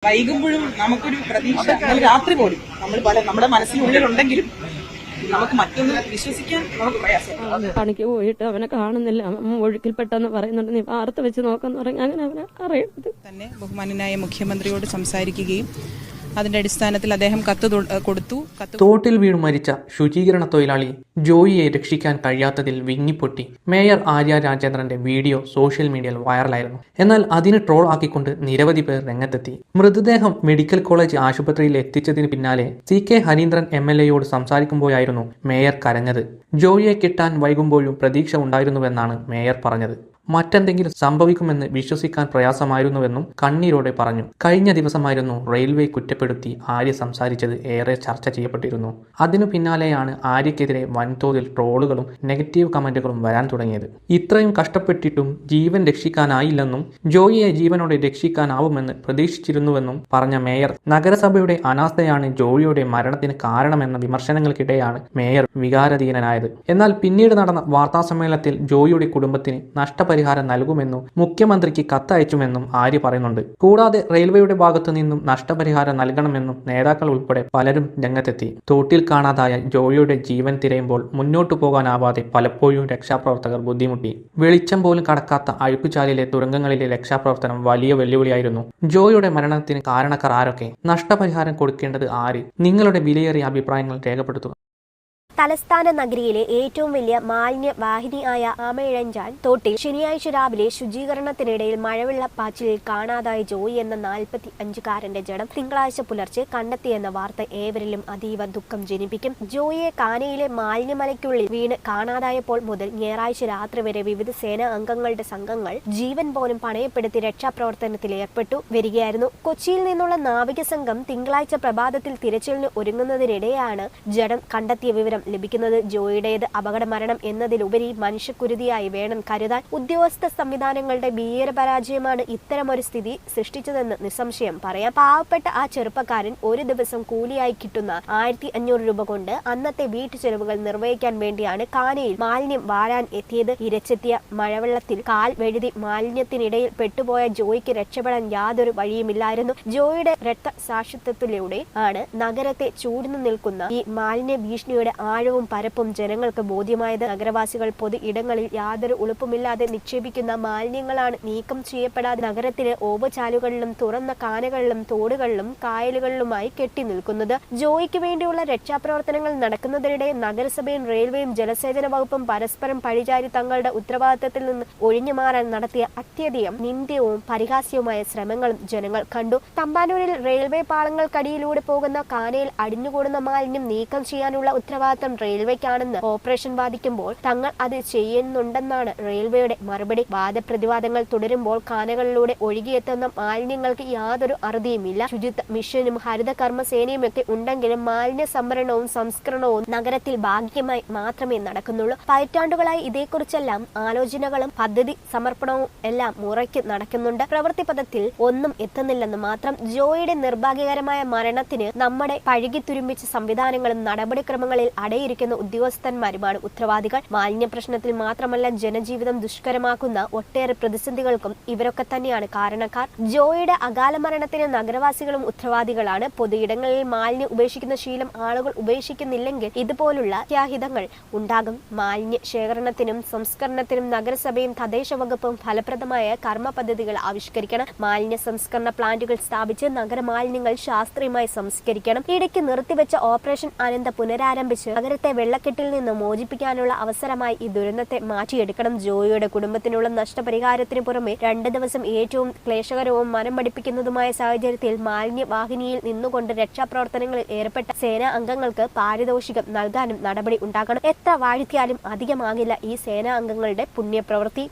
വൈകുമ്പോഴും നമുക്കൊരു പ്രതീക്ഷ രാത്രി പോലും നമ്മുടെ മനസ്സിനുള്ളിലുണ്ടെങ്കിലും നമുക്ക് മറ്റൊന്ന് വിശ്വസിക്കാൻ നമുക്ക് പ്രയാസം. പണിക്ക് പോയിട്ട് അവനെ കാണുന്നില്ല, ഒഴുക്കിൽപ്പെട്ടെന്ന് പറയുന്നുണ്ട്, നീ വാർത്ത വെച്ച് നോക്കാന്ന് പറഞ്ഞ് അങ്ങനെ അവനെ അറിയുന്നത് തന്നെ ബഹുമാനനായ മുഖ്യമന്ത്രിയോട് സംസാരിക്കുകയും അതിന്റെ അടിസ്ഥാനത്തിൽ അദ്ദേഹം കത്ത് കൊടുത്തു. തോട്ടിൽ വീണ് മരിച്ച ശുചീകരണ തൊഴിലാളി ജോയിയെ രക്ഷിക്കാൻ കഴിയാത്തതിൽ വിങ്ങിപ്പൊട്ടി മേയർ ആര്യ രാജേന്ദ്രന്റെ വീഡിയോ സോഷ്യൽ മീഡിയയിൽ വൈറലായിരുന്നു. എന്നാൽ അതിന് ട്രോൾ ആക്കിക്കൊണ്ട് നിരവധി പേർ രംഗത്തെത്തി. മൃതദേഹം മെഡിക്കൽ കോളേജ് ആശുപത്രിയിൽ എത്തിച്ചതിന് പിന്നാലെ CK ഹരീന്ദ്രൻ MLAയോട് സംസാരിക്കുമ്പോഴായിരുന്നു മേയർ കരഞ്ഞത്. ജോയിയെ കിട്ടാൻ വൈകുമ്പോഴും പ്രതീക്ഷ ഉണ്ടായിരുന്നുവെന്നാണ് മേയർ പറഞ്ഞത്. മറ്റെന്തെങ്കിലും സംഭവിക്കുമെന്ന് വിശ്വസിക്കാൻ പ്രയാസമായിരുന്നുവെന്നും കണ്ണീരോടെ പറഞ്ഞു. കഴിഞ്ഞ ദിവസമായിരുന്നു റെയിൽവേ കുറ്റപ്പെടുത്തി ആര്യ സംസാരിച്ചത് ഏറെ ചർച്ച ചെയ്യപ്പെട്ടിരുന്നു. അതിനു പിന്നാലെയാണ് ആര്യക്കെതിരെ വൻതോതിൽ ട്രോളുകളും നെഗറ്റീവ് കമന്റുകളും വരാൻ തുടങ്ങിയത്. ഇത്രയും കഷ്ടപ്പെട്ടിട്ടും ജീവൻ രക്ഷിക്കാനായില്ലെന്നും ജോയിയെ ജീവനോടെ രക്ഷിക്കാനാവുമെന്ന് പ്രതീക്ഷിച്ചിരുന്നുവെന്നും പറഞ്ഞ മേയർ നഗരസഭയുടെ അനാസ്ഥയാണ് ജോയിയുടെ മരണത്തിന് കാരണമെന്ന വിമർശനങ്ങൾക്കിടെയാണ് മേയർ വികാരാധീനനായത്. എന്നാൽ പിന്നീട് നടന്ന വാർത്താസമ്മേളനത്തിൽ ജോയിയുടെ കുടുംബത്തിന് നഷ്ടപരിഹാരം നൽകുമെന്നും മുഖ്യമന്ത്രിക്ക് കത്തയച്ചുമെന്നും ആര്യ പറയുന്നുണ്ട്. കൂടാതെ റെയിൽവേയുടെ ഭാഗത്തു നിന്നും നഷ്ടപരിഹാരം നൽകണമെന്നും നേതാക്കൾ ഉൾപ്പെടെ പലരും രംഗത്തെത്തി. തോട്ടിൽ കാണാതായ ജോയിയുടെ ജീവൻ തിരയുമ്പോൾ മുന്നോട്ടു പോകാനാവാതെ പലപ്പോഴും രക്ഷാപ്രവർത്തകർ ബുദ്ധിമുട്ടി. വെളിച്ചം പോലും കടക്കാത്ത അഴുക്കുചാലിലെ തുരങ്കങ്ങളിലെ രക്ഷാപ്രവർത്തനം വലിയ വെല്ലുവിളിയായിരുന്നു. ജോയിയുടെ മരണത്തിന് കാരണക്കാർ ആരൊക്കെ? നഷ്ടപരിഹാരം കൊടുക്കേണ്ടത് ആര്? നിങ്ങളുടെ വിലയേറിയ അഭിപ്രായങ്ങൾ രേഖപ്പെടുത്തുക. തലസ്ഥാന നഗരിയിലെ ഏറ്റവും വലിയ മാലിന്യവാഹിനിയായ ആമയിഴഞ്ചാൽ തോട്ടിൽ ശനിയാഴ്ച രാവിലെ ശുചീകരണത്തിനിടയിൽ മഴവെള്ളപ്പാച്ചിലിൽ കാണാതായ ജോയി എന്ന 45-കാരന്റെ ജഡം തിങ്കളാഴ്ച പുലർച്ചെ കണ്ടെത്തിയെന്ന വാർത്ത ഏവരിലും അതീവ ദുഃഖം ജനിപ്പിക്കും. ജോയിയെ കാനയിലെ മാലിന്യമലയ്ക്കുള്ളിൽ വീണ് കാണാതായപ്പോൾ മുതൽ ഞായറാഴ്ച രാത്രി വരെ വിവിധ സേനാ അംഗങ്ങളുടെ സംഘങ്ങൾ ജീവൻ പോലും പണയപ്പെടുത്തി രക്ഷാപ്രവർത്തനത്തിൽ ഏർപ്പെട്ടു വരികയായിരുന്നു. കൊച്ചിയിൽ നിന്നുള്ള നാവിക സംഘം തിങ്കളാഴ്ച പ്രഭാതത്തിൽ തിരച്ചിലിന് ഒരുങ്ങുന്നതിനിടെയാണ് ജഡം കണ്ടെത്തിയ വിവരം ലഭിക്കുന്നത്. ജോയിയുടേത് അപകട മരണം എന്നതിലുപരി മനുഷ്യക്കുരുതിയായി വേണം കരുതാൻ. ഉദ്യോഗസ്ഥ സംവിധാനങ്ങളുടെ ഭീകരപരാജയമാണ് ഇത്തരമൊരു സ്ഥിതി സൃഷ്ടിച്ചതെന്ന് നിസ്സംശയം പറയാം. പാവപ്പെട്ട ആ ചെറുപ്പക്കാരൻ ഒരു ദിവസം കൂലിയായി കിട്ടുന്ന 1500 രൂപ കൊണ്ട് അന്നത്തെ വീട്ടുചെലവുകൾ നിർവഹിക്കാൻ വേണ്ടിയാണ് കാനയിൽ മാലിന്യം വാരാൻ എത്തിയത്. ഇരച്ചെത്തിയ മഴവെള്ളത്തിൽ കാൽ വഴുതി മാലിന്യത്തിനിടയിൽ പെട്ടുപോയ ജോയിക്ക് രക്ഷപ്പെടാൻ യാതൊരു വഴിയുമില്ലായിരുന്നു. ജോയിയുടെ രക്തസാക്ഷിത്വത്തിലൂടെ ആണ് നഗരത്തെ ചൂടുന്നു നിൽക്കുന്ന ഈ മാലിന്യ ഭീഷണിയുടെ ആഴവും പരപ്പും ജനങ്ങൾക്ക് ബോധ്യമായത്. നഗരവാസികൾ പൊതു ഇടങ്ങളിൽ യാതൊരു ഉളുപ്പുമില്ലാതെ നിക്ഷേപിക്കുന്ന മാലിന്യങ്ങളാണ് നീക്കം ചെയ്യപ്പെടാതെ നഗരത്തിലെ ഓവുചാലുകളിലും തുറന്ന കാനകളിലും തോടുകളിലും കായലുകളിലുമായി കെട്ടി നിൽക്കുന്നത്. ജോയിക്ക് വേണ്ടിയുള്ള രക്ഷാപ്രവർത്തനങ്ങൾ നടക്കുന്നതിനിടെ നഗരസഭയും റെയിൽവേയും ജലസേചന വകുപ്പും പരസ്പരം പഴിചാരി തങ്ങളുടെ ഉത്തരവാദിത്തത്തിൽ നിന്ന് ഒഴിഞ്ഞു മാറാൻ നടത്തിയ അത്യധികം നിന്ദ്യവും പരിഹാസ്യവുമായ ശ്രമങ്ങളും ജനങ്ങൾ കണ്ടു. തമ്പാനൂരിൽ റെയിൽവേ പാളങ്ങൾക്കടിയിലൂടെ പോകുന്ന കാനയിൽ അടിഞ്ഞുകൂടുന്ന മാലിന്യം നീക്കം ചെയ്യാനുള്ള ഉത്തരവാദിത്തം റെയിൽവേക്കാണെന്ന് ഓപ്പറേഷൻ വാദിക്കുമ്പോൾ തങ്ങൾ അത് ചെയ്യുന്നുണ്ടെന്നാണ് റെയിൽവേയുടെ മറുപടി. വാദപ്രതിവാദങ്ങൾ തുടരുമ്പോൾ കാനകളിലൂടെ ഒഴുകിയെത്തുന്ന മാലിന്യങ്ങൾക്ക് യാതൊരു അറുതിയുമില്ല. ശുചിത്വ മിഷനും ഹരിത കർമ്മസേനയും ഒക്കെ ഉണ്ടെങ്കിലും മാലിന്യ സംഭരണവും സംസ്കരണവും നഗരത്തിൽ ഭാഗികമായി മാത്രമേ നടക്കുന്നുള്ളൂ. പതിറ്റാണ്ടുകളായി ഇതേക്കുറിച്ചെല്ലാം ആലോചനകളും പദ്ധതി സമർപ്പണവും എല്ലാം മുറയ്ക്ക് നടക്കുന്നുണ്ട്. പ്രവൃത്തി പദത്തിൽ ഒന്നും എത്തുന്നില്ലെന്ന് മാത്രം. ജോയിയുടെ നിർഭാഗ്യകരമായ മരണത്തിന് നമ്മുടെ പഴുകി തുരുമ്പിച്ച സംവിധാനങ്ങളും നടപടിക്രമങ്ങളിൽ അടയിരിക്കുന്ന ഉദ്യോഗസ്ഥന്മാരുമാണ് ഉത്തരവാദികൾ. മാലിന്യ പ്രശ്നത്തിൽ മാത്രമല്ല ജനജീവിതം ദുഷ്കരമാക്കുന്ന ഒട്ടേറെ പ്രതിസന്ധികൾക്കും ഇവരൊക്കെ തന്നെയാണ് കാരണക്കാർ. ജോയിയുടെ അകാല മരണത്തിന് നഗരവാസികളും ഉത്തരവാദികളാണ്. പൊതുയിടങ്ങളിൽ മാലിന്യം ഉപേക്ഷിക്കുന്ന ശീലം ആളുകൾ ഉപേക്ഷിക്കുന്നില്ലെങ്കിൽ ഇതുപോലുള്ള അത്യാഹിതങ്ങൾ ഉണ്ടാകും. മാലിന്യ ശേഖരണത്തിനും സംസ്കരണത്തിനും നഗരസഭയും തദ്ദേശ വകുപ്പും ഫലപ്രദമായ കർമ്മ പദ്ധതികൾ ആവിഷ്കരിക്കണം. മാലിന്യ സംസ്കരണ പ്ലാന്റുകൾ സ്ഥാപിച്ച് നഗരമാലിന്യങ്ങൾ ശാസ്ത്രീയമായി സംസ്കരിക്കണം. ഇടയ്ക്ക് നിർത്തിവെച്ച ഓപ്പറേഷൻ അനന്ത പുനരാരംഭിച്ച് നഗരത്തെ വെള്ളക്കെട്ടിൽ നിന്ന് മോചിപ്പിക്കാനുള്ള അവസരമായി ഈ ദുരന്തത്തെ മാറ്റിയെടുക്കണം. ജോയിയുടെ കുടുംബത്തിനുള്ള നഷ്ടപരിഹാരത്തിന് പുറമെ 2 ദിവസം ഏറ്റവും ക്ലേശകരവും മനം പഠിപ്പിക്കുന്നതുമായ സാഹചര്യത്തിൽ മാലിന്യവാഹിനിയിൽ നിന്നുകൊണ്ട് രക്ഷാപ്രവർത്തനങ്ങളിൽ ഏർപ്പെട്ട സേനാ അംഗങ്ങൾക്ക് പാരിതോഷികം നൽകാനും നടപടി ഉണ്ടാകണം. എത്ര വാഴ്ത്തിയാലും അധികമാകില്ല ഈ സേനാ അംഗങ്ങളുടെ പുണ്യപ്രവൃത്തി.